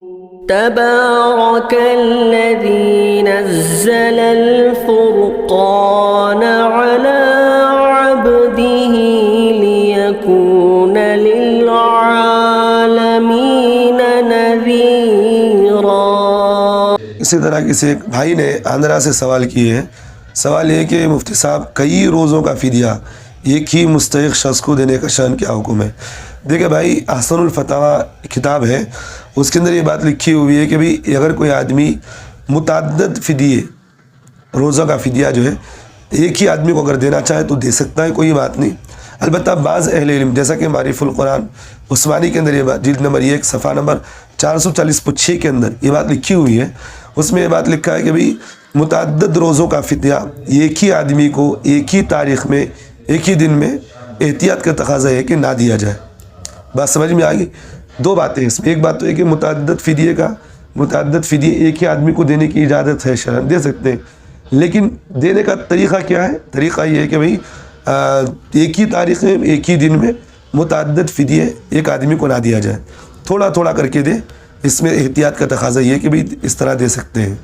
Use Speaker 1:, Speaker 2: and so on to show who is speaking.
Speaker 1: تبارك الذي نزل الفرقان على عبده ليكون للعالمين نذيرا۔
Speaker 2: اسی طرح کسی ایک بھائی نے آندھرا سے سوال کیے ہیں۔ سوال یہ کہ مفتی صاحب کئی روزوں کا فدیہ ایک ہی مستحق شخص کو دینے کا شان کیا حکم ہے؟ دیکھیں بھائی، احسن الفتاویٰ کتاب ہے، اس کے اندر یہ بات لکھی ہوئی ہے کہ بھی اگر کوئی آدمی متعدد فدیے، روزہ کا فدیہ جو ہے ایک ہی آدمی کو اگر دینا چاہے تو دے سکتا ہے، کوئی بات نہیں۔ البتہ بعض اہل علم جیسا کہ معرف القرآن عثمانی کے اندر یہ بات، جلد نمبر 1 صفحہ نمبر 440/6 کے اندر یہ بات لکھی ہوئی ہے، اس میں یہ بات لکھا ہے کہ بھی متعدد روزوں کا فدیہ ایک ہی آدمی کو ایک ہی تاریخ میں ایک ہی دن میں احتیاط کا تقاضا ہے کہ نہ دیا جائے۔ بات سمجھ میں آ گئی؟ دو باتیں اس میں، ایک بات تو ہے کہ متعدد فدیے ایک ہی آدمی کو دینے کی اجازت ہے، شرعاً دے سکتے ہیں، لیکن دینے کا طریقہ کیا ہے؟ طریقہ یہ ہے کہ بھئی ایک ہی تاریخ میں ایک ہی دن میں متعدد فدیے ایک آدمی کو نہ دیا جائے، تھوڑا تھوڑا کر کے دے۔ اس میں احتیاط کا تقاضا یہ ہے کہ بھئی اس طرح دے سکتے ہیں۔